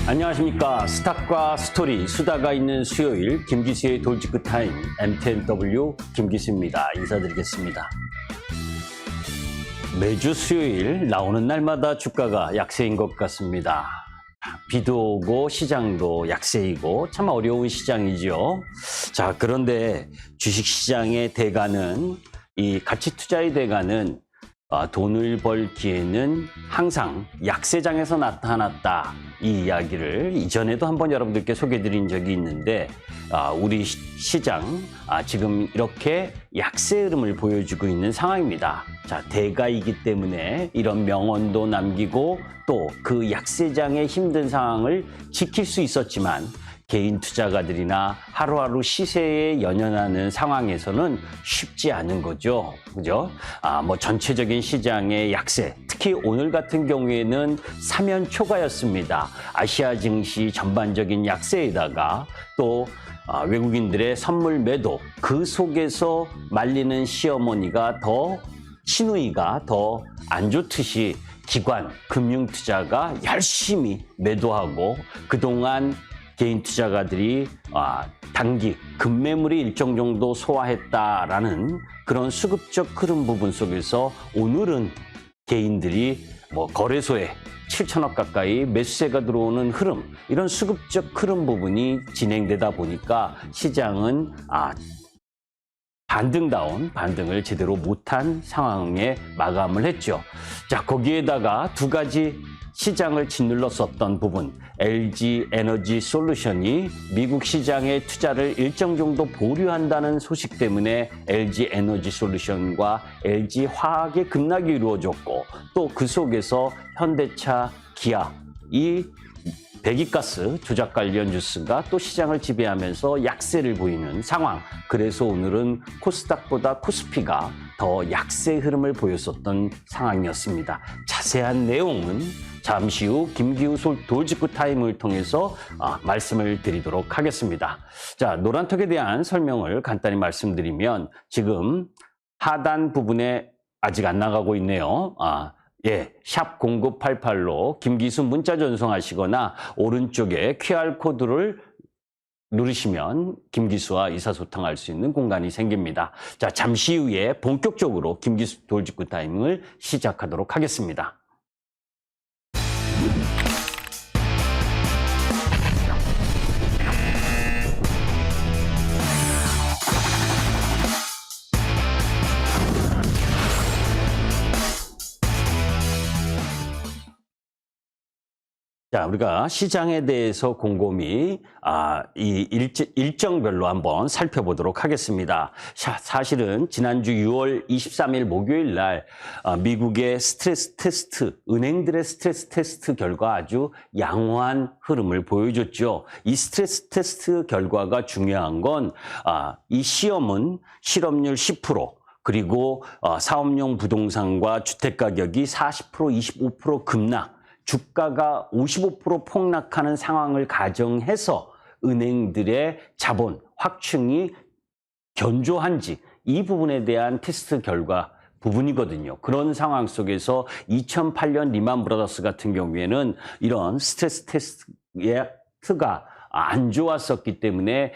안녕하십니까. 스탁과 스토리, 수다가 있는 수요일 김기수의 돌직구 타임 MTNW 김기수입니다. 인사드리겠습니다. 매주 수요일 나오는 날마다 주가가 약세인 것 같습니다. 비도 오고 시장도 약세이고 참 어려운 시장이죠. 자, 그런데 주식시장의 대가는, 이 가치투자의 대가는 돈을 벌 기회는 항상 약세장에서 나타났다. 이 이야기를 이전에도 한번 여러분들께 소개해드린 적이 있는데, 우리 시장 지금 이렇게 약세 흐름을 보여주고 있는 상황입니다. 자, 대가이기 때문에 이런 명언도 남기고 또 그 약세장의 힘든 상황을 지킬 수 있었지만, 개인 투자가들이나 하루하루 시세에 연연하는 상황에서는 쉽지 않은 거죠. 그죠? 전체적인 시장의 약세, 특히 오늘 같은 경우에는 사면초가였습니다. 아시아 증시 전반적인 약세에다가 또 외국인들의 선물 매도, 그 속에서 말리는 시어머니가 시누이가 더 안 좋듯이 기관, 금융투자가 열심히 매도하고 그동안 개인 투자가들이 단기 급매물이 일정 정도 소화했다라는 그런 수급적 흐름 부분 속에서 오늘은 개인들이 거래소에 7천억 가까이 매수세가 들어오는 흐름, 이런 수급적 흐름 부분이 진행되다 보니까 시장은 반등을 제대로 못한 상황에 마감을 했죠. 자, 거기에다가 두 가지 시장을 짓눌렀었던 부분, LG 에너지 솔루션이 미국 시장에 투자를 일정 정도 보류한다는 소식 때문에 LG 에너지 솔루션과 LG 화학의 급락이 이루어졌고, 또 그 속에서 현대차, 기아, 이 배기가스 조작 관련 뉴스가 또 시장을 지배하면서 약세를 보이는 상황. 그래서 오늘은 코스닥보다 코스피가 더 약세 흐름을 보였었던 상황이었습니다. 자세한 내용은 잠시 후 김기수 돌직구 타임을 통해서 말씀을 드리도록 하겠습니다. 자, 노란톡에 대한 설명을 간단히 말씀드리면, 지금 하단 부분에 아직 안 나가고 있네요. 샵 0988로 김기수 문자 전송하시거나 오른쪽에 QR코드를 누르시면 김기수와 의사소통할 수 있는 공간이 생깁니다. 자, 잠시 후에 본격적으로 김기수 돌직구 타임을 시작하도록 하겠습니다. 자, 우리가 시장에 대해서 곰곰이 이 일정별로 한번 살펴보도록 하겠습니다. 사실은 지난주 6월 23일 목요일 날 미국의 스트레스 테스트, 은행들의 스트레스 테스트 결과 아주 양호한 흐름을 보여줬죠. 이 스트레스 테스트 결과가 중요한 건 이 시험은 실업률 10%, 그리고 사업용 부동산과 주택가격이 40%, 25% 급락, 주가가 55% 폭락하는 상황을 가정해서 은행들의 자본 확충이 견조한지, 이 부분에 대한 테스트 결과 부분이거든요. 그런 상황 속에서 2008년 리만 브라더스 같은 경우에는 이런 스트레스 테스트가 안 좋았었기 때문에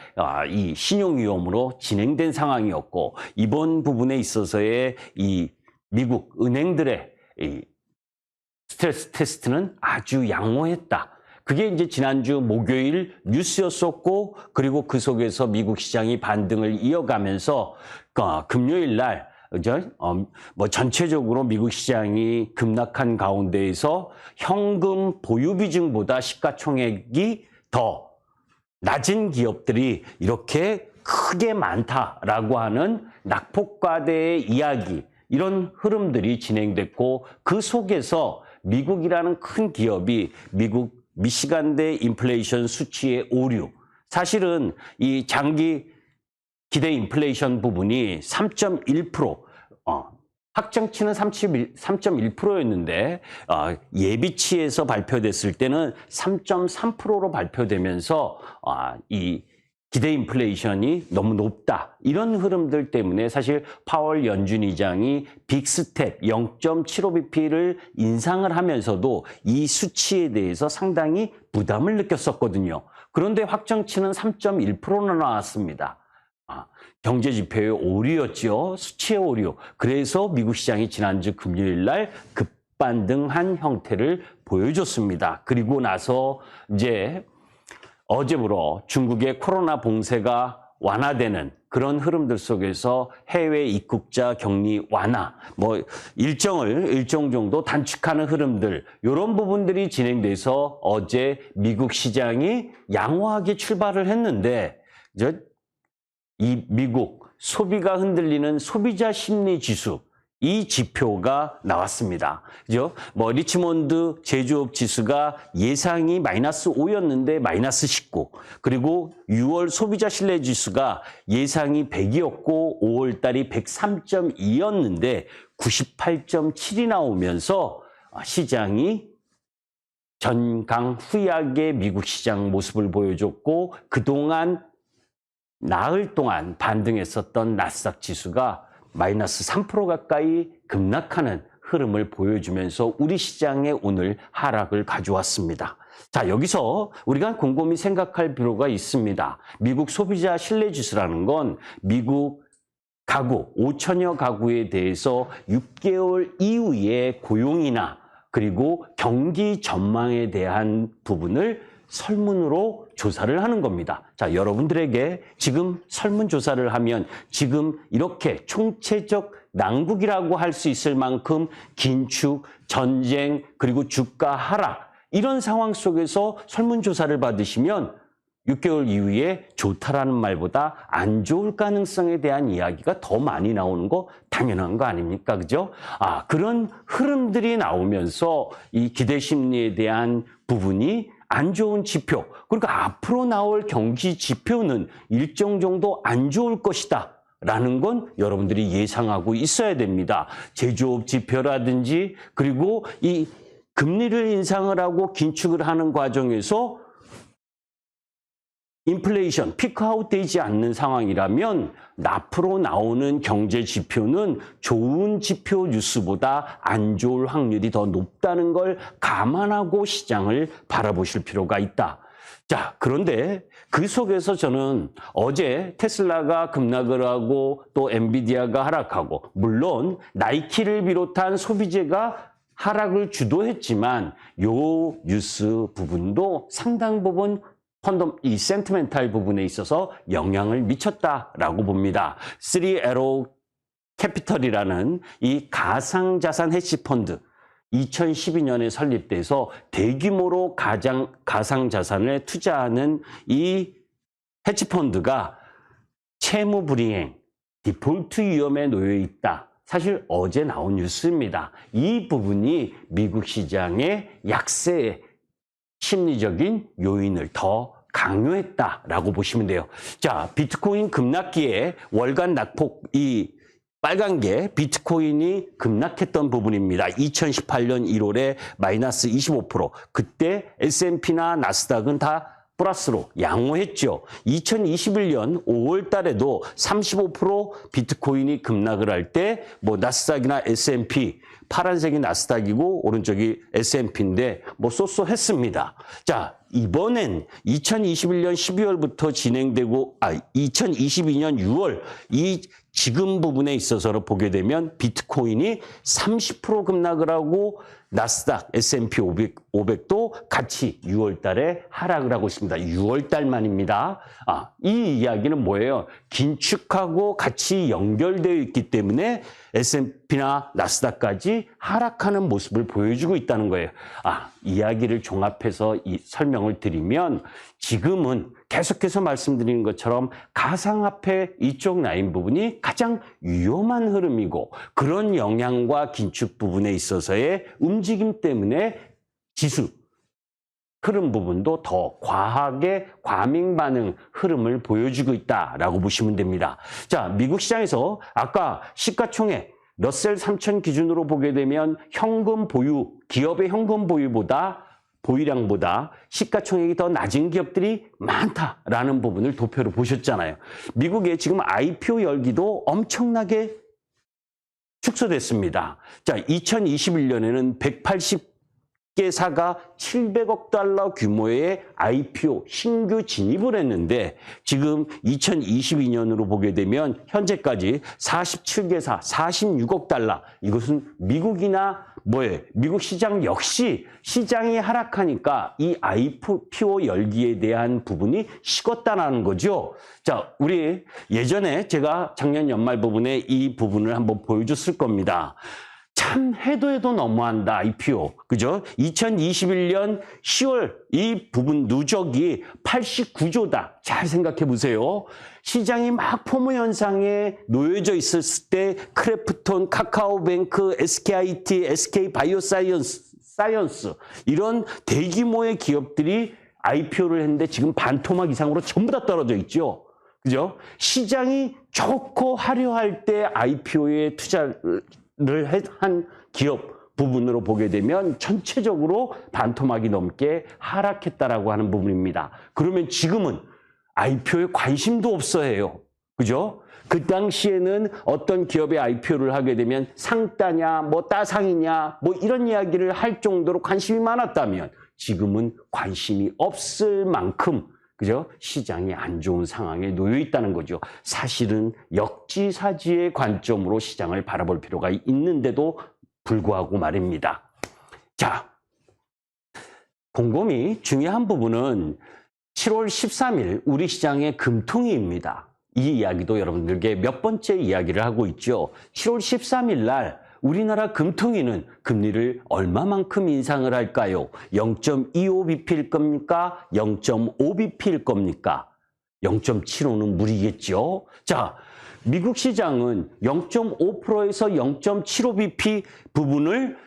이 신용위험으로 진행된 상황이었고, 이번 부분에 있어서의 이 미국 은행들의 스트레스 테스트는 아주 양호했다. 그게 이제 지난주 목요일 뉴스였었고, 그리고 그 속에서 미국 시장이 반등을 이어가면서 금요일 날 전체적으로 미국 시장이 급락한 가운데에서 현금 보유 비중보다 시가총액이 더 낮은 기업들이 이렇게 크게 많다라고 하는 낙폭과대의 이야기, 이런 흐름들이 진행됐고, 그 속에서 미국이라는 큰 기업이 미국 미시간대 인플레이션 수치의 오류, 사실은 이 장기 기대 인플레이션 부분이 3.1%, 확정치는 3.1%였는데 예비치에서 발표됐을 때는 3.3%로 발표되면서 이 기대 인플레이션이 너무 높다. 이런 흐름들 때문에 사실 파월 연준 의장이 빅스텝 0.75bp를 인상을 하면서도 이 수치에 대해서 상당히 부담을 느꼈었거든요. 그런데 확정치는 3.1%나 나왔습니다. 경제 지표의 오류였죠. 수치의 오류. 그래서 미국 시장이 지난주 금요일 날 급반등한 형태를 보여줬습니다. 그리고 나서 이제 어제부로 중국의 코로나 봉쇄가 완화되는 그런 흐름들 속에서 해외 입국자 격리 완화, 일정 정도 단축하는 흐름들, 이런 부분들이 진행돼서 어제 미국 시장이 양호하게 출발을 했는데, 이 미국 소비가 흔들리는 소비자 심리 지수, 이 지표가 나왔습니다. 그죠? 리치몬드 제조업 지수가 예상이 마이너스 5였는데 마이너스 19. 그리고 6월 소비자 신뢰 지수가 예상이 100이었고 5월 달이 103.2였는데 98.7이 나오면서 시장이 전강후약의 미국 시장 모습을 보여줬고, 그동안 나흘 동안 반등했었던 나스닥 지수가 마이너스 3% 가까이 급락하는 흐름을 보여주면서 우리 시장에 오늘 하락을 가져왔습니다. 자, 여기서 우리가 곰곰이 생각할 필요가 있습니다. 미국 소비자 신뢰지수라는 건 미국 가구, 5천여 가구에 대해서 6개월 이후의 고용이나 그리고 경기 전망에 대한 부분을 설문으로 조사를 하는 겁니다. 자, 여러분들에게 지금 설문조사를 하면 지금 이렇게 총체적 난국이라고 할 수 있을 만큼 긴축, 전쟁, 그리고 주가 하락, 이런 상황 속에서 설문조사를 받으시면 6개월 이후에 좋다라는 말보다 안 좋을 가능성에 대한 이야기가 더 많이 나오는 거 당연한 거 아닙니까? 그죠? 그런 흐름들이 나오면서 이 기대 심리에 대한 부분이 안 좋은 지표, 그리고 앞으로 나올 경기 지표는 일정 정도 안 좋을 것이다 라는 건 여러분들이 예상하고 있어야 됩니다. 제조업 지표라든지, 그리고 이 금리를 인상을 하고 긴축을 하는 과정에서 인플레이션, 피크아웃 되지 않는 상황이라면 앞으로 나오는 경제 지표는 좋은 지표 뉴스보다 안 좋을 확률이 더 높다는 걸 감안하고 시장을 바라보실 필요가 있다. 자, 그런데 그 속에서 저는 어제 테슬라가 급락을 하고 또 엔비디아가 하락하고, 물론 나이키를 비롯한 소비재가 하락을 주도했지만 요 뉴스 부분도 상당 부분 이 센티멘탈 부분에 있어서 영향을 미쳤다라고 봅니다. 3에로 캐피털이라는 이 가상자산 헤지펀드, 2012년에 설립돼서 대규모로 가상자산을 투자하는 이 헤지펀드가 채무 불이행, 디폴트 위험에 놓여 있다. 사실 어제 나온 뉴스입니다. 이 부분이 미국 시장의 약세에 심리적인 요인을 더 강요했다라고 보시면 돼요. 자, 비트코인 급락기에 월간 낙폭, 이 빨간 게 비트코인이 급락했던 부분입니다. 2018년 1월에 마이너스 25%. 그때 S&P나 나스닥은 다 플러스로 양호했죠. 2021년 5월 달에도 35% 비트코인이 급락을 할 때 나스닥이나 S&P, 파란색이 나스닥이고 오른쪽이 S&P인데 쏘쏘했습니다. 자, 이번엔 2021년 12월부터 진행되고 2022년 6월 이 지금 부분에 있어서 보게 되면 비트코인이 30% 급락을 하고 나스닥, S&P 500도 같이 6월 달에 하락을 하고 있습니다. 6월 달만입니다. 이 이야기는 뭐예요? 긴축하고 같이 연결되어 있기 때문에 S&P나 나스닥까지 하락하는 모습을 보여주고 있다는 거예요. 이야기를 종합해서 설명을 드리면 지금은 계속해서 말씀드리는 것처럼 가상화폐 이쪽 라인 부분이 가장 위험한 흐름이고, 그런 영향과 긴축 부분에 있어서의 움직임 때문에 지수 흐름 부분도 더 과하게 과민 반응 흐름을 보여주고 있다라고 보시면 됩니다. 자, 미국 시장에서 아까 시가총액 러셀 3000 기준으로 보게 되면 현금 보유, 기업의 현금 보유보다 보유량보다 시가총액이 더 낮은 기업들이 많다라는 부분을 도표로 보셨잖아요. 미국의 지금 IPO 열기도 엄청나게 축소됐습니다. 자, 2021년에는 180개사가 700억 달러 규모의 IPO 신규 진입을 했는데 지금 2022년으로 보게 되면 현재까지 47개사 46억 달러. 이것은 미국이나 미국 시장 역시 시장이 하락하니까 이 IPO 열기에 대한 부분이 식었다는 거죠. 자, 우리 예전에 제가 작년 연말 부분에 이 부분을 한번 보여줬을 겁니다. 참 해도 너무한다, IPO. 그죠? 2021년 10월 이 부분 누적이 89조다. 잘 생각해 보세요. 시장이 막 포모 현상에 놓여져 있었을 때 크래프톤, 카카오뱅크, SKIT, SK바이오사이언스 이런 대규모의 기업들이 IPO를 했는데 지금 반토막 이상으로 전부 다 떨어져 있죠. 그죠? 시장이 좋고 화려할 때 IPO에 투자를 한 기업 부분으로 보게 되면 전체적으로 반토막이 넘게 하락했다라고 하는 부분입니다. 그러면 지금은 IPO에 관심도 없어 해요. 그죠? 그 당시에는 어떤 기업의 IPO를 하게 되면 상따냐, 따상이냐, 이런 이야기를 할 정도로 관심이 많았다면 지금은 관심이 없을 만큼 그죠? 시장이 안 좋은 상황에 놓여 있다는 거죠. 사실은 역지사지의 관점으로 시장을 바라볼 필요가 있는데도 불구하고 말입니다. 자, 곰곰이 중요한 부분은 7월 13일 우리 시장의 금통위입니다. 이 이야기도 여러분들께 몇 번째 이야기를 하고 있죠. 7월 13일 날 우리나라 금통위는 금리를 얼마만큼 인상을 할까요? 0.25bp일 겁니까? 0.5bp일 겁니까? 0.75는 무리겠죠. 자, 미국 시장은 0.5%에서 0.75bp 부분을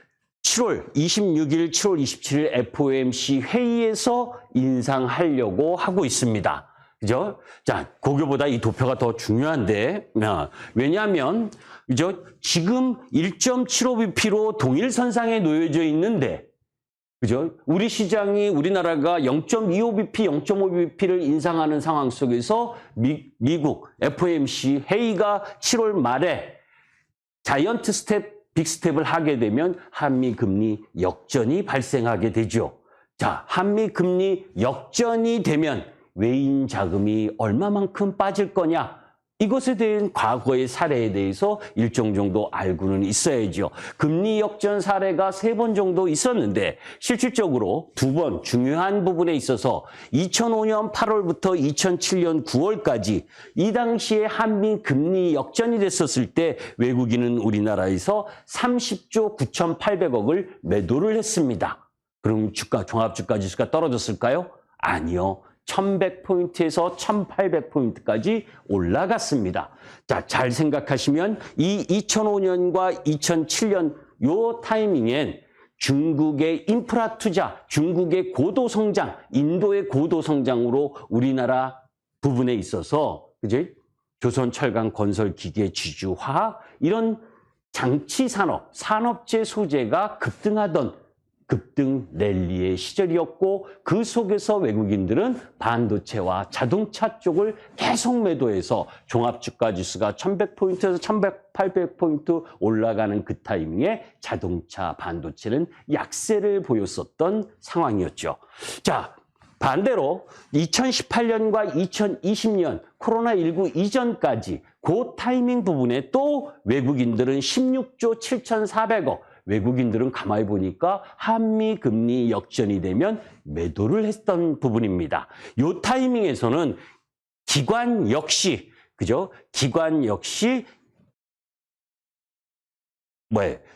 7월 26일, 7월 27일 FOMC 회의에서 인상하려고 하고 있습니다. 그죠? 자, 그거보다 이 도표가 더 중요한데, 왜냐하면, 그죠? 지금 1.75bp로 동일선상에 놓여져 있는데, 그죠? 우리나라가 0.25bp, 0.5bp를 인상하는 상황 속에서 미국 FOMC 회의가 7월 말에 자이언트 스텝, 빅스텝을 하게 되면 한미 금리 역전이 발생하게 되죠. 자, 한미 금리 역전이 되면 외인 자금이 얼마만큼 빠질 거냐? 이것에 대한 과거의 사례에 대해서 일정 정도 알고는 있어야죠. 금리 역전 사례가 3번 정도 있었는데 실질적으로 2번 중요한 부분에 있어서 2005년 8월부터 2007년 9월까지 이 당시에 한미 금리 역전이 됐었을 때 외국인은 우리나라에서 30조 9,800억을 매도를 했습니다. 그럼 종합주가지수가 떨어졌을까요? 아니요. 1100포인트에서 1800포인트까지 올라갔습니다. 자, 잘 생각하시면 이 2005년과 2007년 요 타이밍엔 중국의 인프라 투자, 중국의 고도 성장, 인도의 고도 성장으로 우리나라 부분에 있어서 그죠? 조선철강 건설 기계 지주화 이런 장치 산업, 산업재 소재가 급등 랠리의 시절이었고 그 속에서 외국인들은 반도체와 자동차 쪽을 계속 매도해서 종합주가지수가 1100포인트에서 1800포인트 올라가는 그 타이밍에 자동차, 반도체는 약세를 보였었던 상황이었죠. 자, 반대로 2018년과 2020년 코로나19 이전까지 그 타이밍 부분에 또 외국인들은 16조 7,400억 외국인들은 가만히 보니까 한미 금리 역전이 되면 매도를 했던 부분입니다. 이 타이밍에서는 기관 역시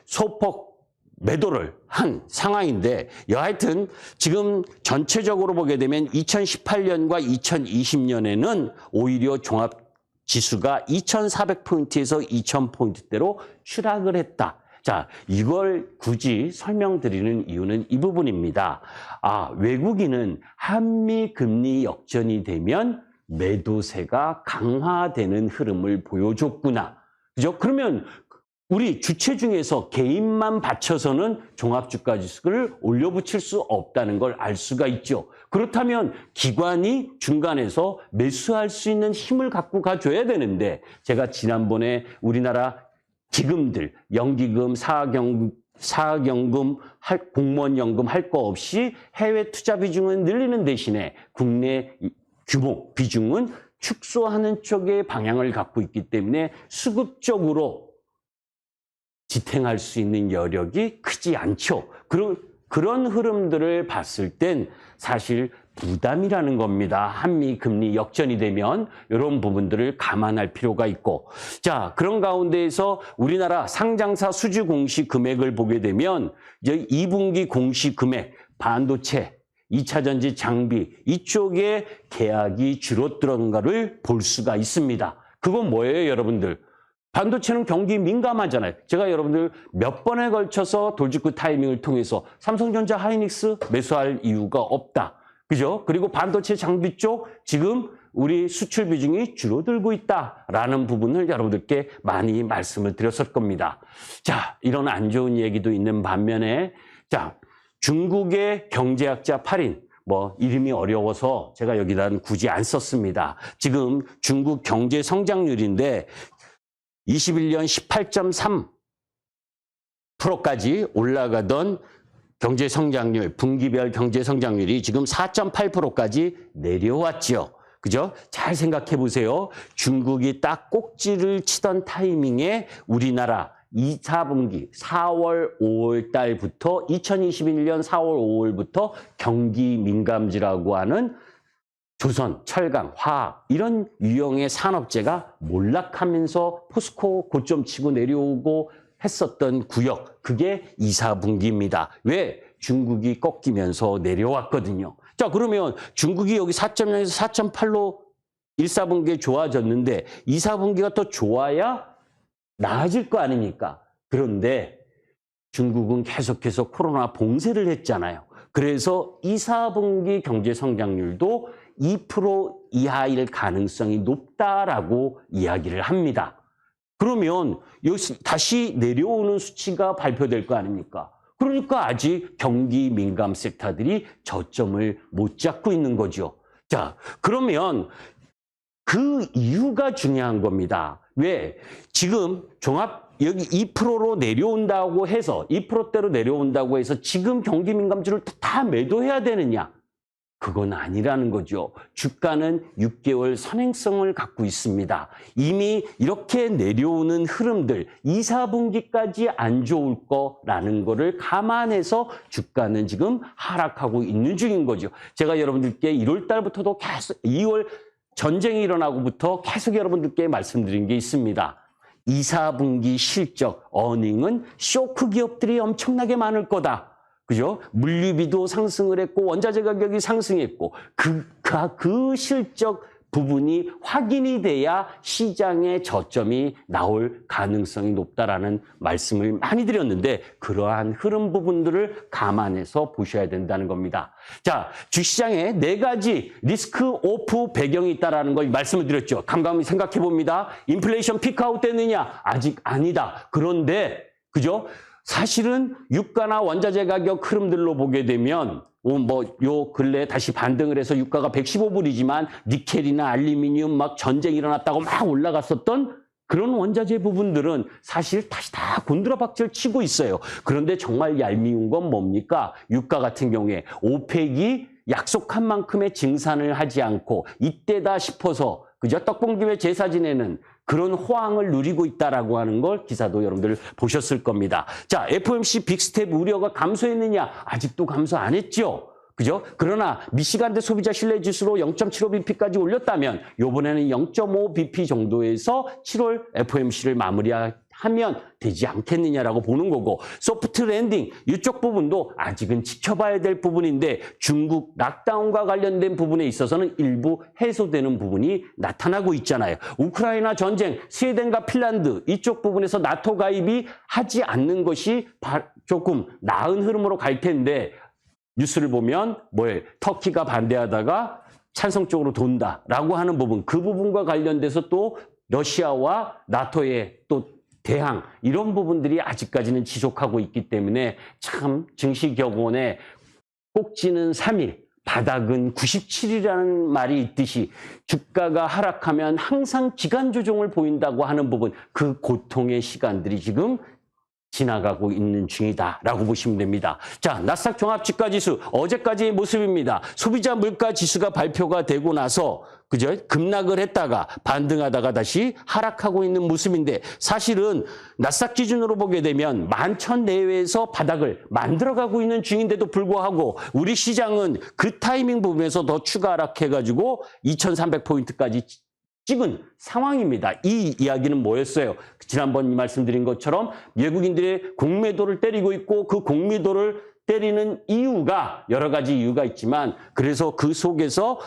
소폭 매도를 한 상황인데 여하튼 지금 전체적으로 보게 되면 2018년과 2020년에는 오히려 종합 지수가 2,400포인트에서 2,000포인트대로 추락을 했다. 자, 이걸 굳이 설명드리는 이유는 이 부분입니다. 외국인은 한미 금리 역전이 되면 매도세가 강화되는 흐름을 보여줬구나. 그죠? 그러면 우리 주체 중에서 개인만 받쳐서는 종합주가지수를 올려붙일 수 없다는 걸 알 수가 있죠. 그렇다면 기관이 중간에서 매수할 수 있는 힘을 갖고 가줘야 되는데 제가 지난번에 우리나라 기금들, 연기금, 사학연금, 공무원연금 할 거 없이 해외 투자 비중을 늘리는 대신에 국내 규모 비중은 축소하는 쪽의 방향을 갖고 있기 때문에 수급적으로 지탱할 수 있는 여력이 크지 않죠. 그런 흐름들을 봤을 땐 사실 부담이라는 겁니다. 한미 금리 역전이 되면 이런 부분들을 감안할 필요가 있고, 자, 그런 가운데에서 우리나라 상장사 수주 공시 금액을 보게 되면 이제 2분기 공시 금액, 반도체, 2차 전지 장비 이쪽에 계약이 줄어드는 것을 볼 수가 있습니다. 그건 뭐예요, 여러분들? 반도체는 경기 민감하잖아요. 제가 여러분들 몇 번에 걸쳐서 돌직구 타이밍을 통해서 삼성전자, 하이닉스 매수할 이유가 없다. 그죠? 그리고 반도체 장비 쪽 지금 우리 수출 비중이 줄어들고 있다라는 부분을 여러분들께 많이 말씀을 드렸을 겁니다. 자, 이런 안 좋은 얘기도 있는 반면에, 자, 중국의 경제학자 8인, 이름이 어려워서 제가 여기다 굳이 안 썼습니다. 지금 중국 경제 성장률인데 21년 18.3%까지 올라가던 경제 성장률, 분기별 경제 성장률이 지금 4.8%까지 내려왔죠. 그죠? 잘 생각해 보세요. 중국이 딱 꼭지를 치던 타이밍에 우리나라 2, 4분기 4월, 5월 달부터 2021년 4월, 5월부터 경기 민감지라고 하는 조선, 철강, 화학 이런 유형의 산업재가 몰락하면서 포스코 고점 치고 내려오고 했었던 구역, 그게 2, 4분기입니다. 왜? 중국이 꺾이면서 내려왔거든요. 자, 그러면 중국이 여기 4.0에서 4.8로 1, 4분기에 좋아졌는데 2, 4분기가 더 좋아야 나아질 거 아닙니까? 그런데 중국은 계속해서 코로나 봉쇄를 했잖아요. 그래서 2, 4분기 경제 성장률도 2% 이하일 가능성이 높다라고 이야기를 합니다. 그러면 여기 다시 내려오는 수치가 발표될 거 아닙니까? 그러니까 아직 경기 민감 섹터들이 저점을 못 잡고 있는 거죠. 자, 그러면 그 이유가 중요한 겁니다. 왜? 지금 여기 2%로 내려온다고 해서 2%대로 내려온다고 해서 지금 경기 민감주를 다 매도해야 되느냐? 그건 아니라는 거죠. 주가는 6개월 선행성을 갖고 있습니다. 이미 이렇게 내려오는 흐름들 2, 4분기까지 안 좋을 거라는 거를 감안해서 주가는 지금 하락하고 있는 중인 거죠. 제가 여러분들께 1월 달부터도 계속 2월 전쟁이 일어나고부터 계속 여러분들께 말씀드린 게 있습니다. 2, 4분기 실적, 어닝은 쇼크 기업들이 엄청나게 많을 거다. 그죠? 물류비도 상승을 했고 원자재 가격이 상승했고 그 실적 부분이 확인이 돼야 시장의 저점이 나올 가능성이 높다라는 말씀을 많이 드렸는데 그러한 흐름 부분들을 감안해서 보셔야 된다는 겁니다. 자, 주시장에 4가지 리스크 오프 배경이 있다라는 걸 말씀을 드렸죠. 감감히 생각해 봅니다. 인플레이션 피크아웃 됐느냐? 아직 아니다. 그런데 그죠? 사실은 유가나 원자재 가격 흐름들로 보게 되면 요 근래 다시 반등을 해서 유가가 115불이지만 니켈이나 알루미늄 막 전쟁이 일어났다고 막 올라갔었던 그런 원자재 부분들은 사실 다시 다 곤드라박질 치고 있어요. 그런데 정말 얄미운 건 뭡니까? 유가 같은 경우에 오펙이 약속한 만큼의 증산을 하지 않고 이때다 싶어서 그죠? 떡봉집에 제사 지내는 그런 호황을 누리고 있다라고 하는 걸 기사도 여러분들 보셨을 겁니다. 자, FOMC 빅스텝 우려가 감소했느냐? 아직도 감소 안 했죠. 그죠? 그러나 미시간대 소비자 신뢰지수로 0.75bp까지 올렸다면 이번에는 0.5bp 정도에서 7월 FOMC를 마무리하면 되지 않겠느냐라고 보는 거고 소프트 랜딩 이쪽 부분도 아직은 지켜봐야 될 부분인데 중국 락다운과 관련된 부분에 있어서는 일부 해소되는 부분이 나타나고 있잖아요. 우크라이나 전쟁, 스웨덴과 핀란드 이쪽 부분에서 나토 가입이 하지 않는 것이 조금 나은 흐름으로 갈 텐데 뉴스를 보면 터키가 반대하다가 찬성 쪽으로 돈다라고 하는 부분, 그 부분과 관련돼서 또 러시아와 나토의 또 대항 이런 부분들이 아직까지는 지속하고 있기 때문에 참 증시격언에 꼭지는 3일, 바닥은 97이라는 말이 있듯이 주가가 하락하면 항상 기간 조정을 보인다고 하는 부분, 그 고통의 시간들이 지금 지나가고 있는 중이다라고 보시면 됩니다. 자, 나스닥 종합주가지수 어제까지의 모습입니다. 소비자 물가지수가 발표가 되고 나서 그죠? 급락을 했다가 반등하다가 다시 하락하고 있는 모습인데 사실은 나스닥 기준으로 보게 되면 11,000 내외에서 바닥을 만들어가고 있는 중인데도 불구하고 우리 시장은 그 타이밍 부분에서 더 추가 하락해가지고 2,300포인트까지 찍은 상황입니다. 이 이야기는 뭐였어요? 지난번 말씀드린 것처럼 외국인들의 공매도를 때리고 있고 그 공매도를 때리는 이유가 여러 가지 이유가 있지만 그래서 그 속에서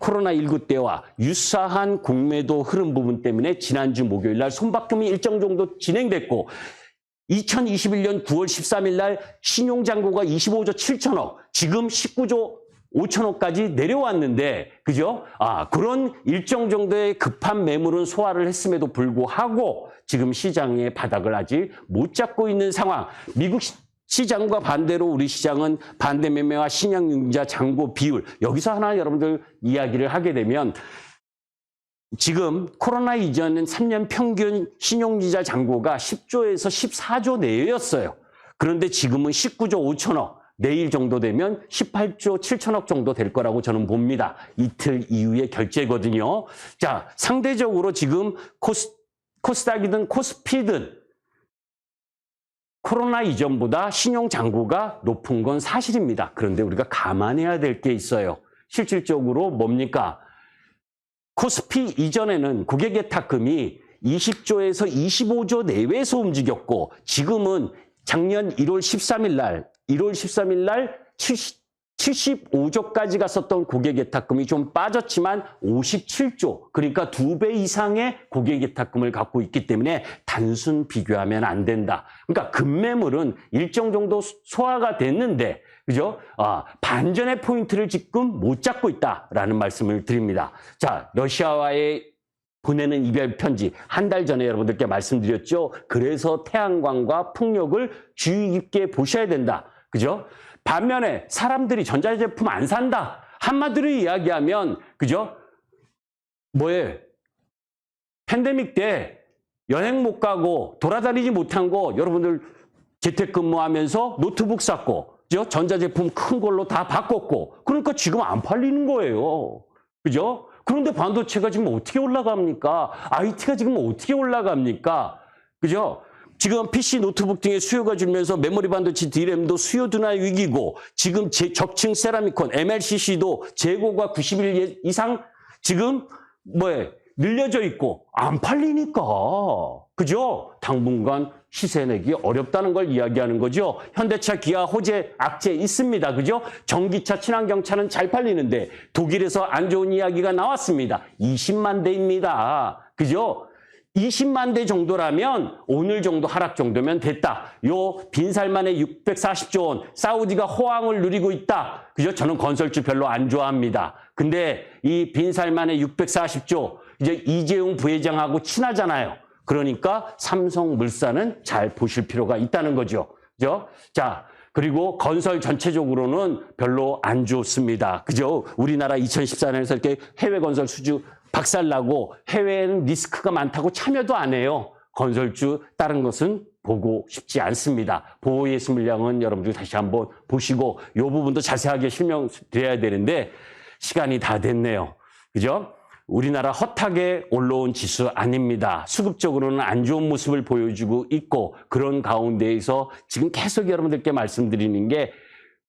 코로나19 때와 유사한 공매도 흐름 부분 때문에 지난주 목요일 날 손바꿈이 일정 정도 진행됐고 2021년 9월 13일 날 신용잔고가 25조 7천억, 지금 19조 5천억까지 내려왔는데, 그죠? 그런 일정 정도의 급한 매물은 소화를 했음에도 불구하고 지금 시장의 바닥을 아직 못 잡고 있는 상황. 미국 시장과 반대로 우리 시장은 반대 매매와 신용융자 잔고 비율. 여기서 하나 여러분들 이야기를 하게 되면 지금 코로나 이전은 3년 평균 신용융자 잔고가 10조에서 14조 내외였어요. 그런데 지금은 19조 5천억. 내일 정도 되면 18조 7천억 정도 될 거라고 저는 봅니다. 이틀 이후의 결제거든요. 자, 상대적으로 지금 코스닥이든 코스피든 코로나 이전보다 신용 잔고가 높은 건 사실입니다. 그런데 우리가 감안해야 될 게 있어요. 실질적으로 뭡니까? 코스피 이전에는 고객예탁금이 20조에서 25조 내외에서 움직였고 지금은 작년 1월 13일 날 75조까지 갔었던 고객예탁금이 좀 빠졌지만 57조, 그러니까 2배 이상의 고객예탁금을 갖고 있기 때문에 단순 비교하면 안 된다. 그러니까 급매물은 일정 정도 소화가 됐는데, 그죠? 반전의 포인트를 지금 못 잡고 있다라는 말씀을 드립니다. 자, 러시아와의 보내는 이별 편지 한 달 전에 여러분들께 말씀드렸죠. 그래서 태양광과 풍력을 주의 깊게 보셔야 된다. 그죠? 반면에 사람들이 전자제품 안 산다. 한마디로 이야기하면 그죠? 팬데믹 때 여행 못 가고 돌아다니지 못한 거 여러분들 재택근무하면서 노트북 샀고 그죠? 전자제품 큰 걸로 다 바꿨고 그러니까 지금 안 팔리는 거예요. 그죠? 그런데 반도체가 지금 어떻게 올라갑니까? IT가 지금 어떻게 올라갑니까? 그죠? 지금 PC 노트북 등의 수요가 줄면서 메모리 반도체 D램도 수요 둔화 위기고 지금 적층 세라미콘 MLCC도 재고가 90일 이상 지금 늘려져 있고 안 팔리니까. 그죠? 당분간 시세 내기 어렵다는 걸 이야기하는 거죠. 현대차, 기아, 호재, 악재 있습니다. 그죠? 전기차, 친환경차는 잘 팔리는데 독일에서 안 좋은 이야기가 나왔습니다. 20만 대입니다. 그죠? 20만 대 정도라면 오늘 정도 하락 정도면 됐다. 요 빈살만에 640조 원, 사우디가 호황을 누리고 있다. 그죠? 저는 건설주 별로 안 좋아합니다. 근데 이 빈살만에 640조, 이제 이재용 부회장하고 친하잖아요. 그러니까 삼성물산은 잘 보실 필요가 있다는 거죠. 그죠? 자, 그리고 건설 전체적으로는 별로 안 좋습니다. 그죠? 우리나라 2014년에서 이렇게 해외 건설 수주 박살나고 해외에는 리스크가 많다고 참여도 안 해요. 건설주 다른 것은 보고 싶지 않습니다. 보호예수 물량은 여러분들 다시 한번 보시고 이 부분도 자세하게 설명드려야 되는데 시간이 다 됐네요. 그죠? 우리나라 헛하게 올라온 지수 아닙니다. 수급적으로는 안 좋은 모습을 보여주고 있고 그런 가운데에서 지금 계속 여러분들께 말씀드리는 게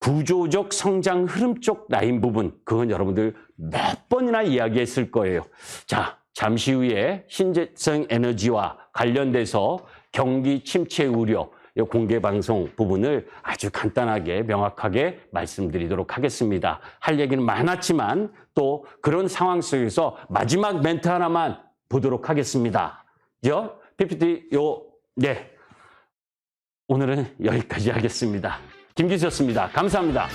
구조적 성장 흐름 쪽 라인 부분, 그건 여러분들 몇 번이나 이야기했을 거예요. 자, 잠시 후에 신재생 에너지와 관련돼서 경기 침체 우려, 공개 방송 부분을 아주 간단하게 명확하게 말씀드리도록 하겠습니다. 할 얘기는 많았지만 또 그런 상황 속에서 마지막 멘트 하나만 보도록 하겠습니다. PPT 오늘은 여기까지 하겠습니다. 김기수였습니다. 감사합니다.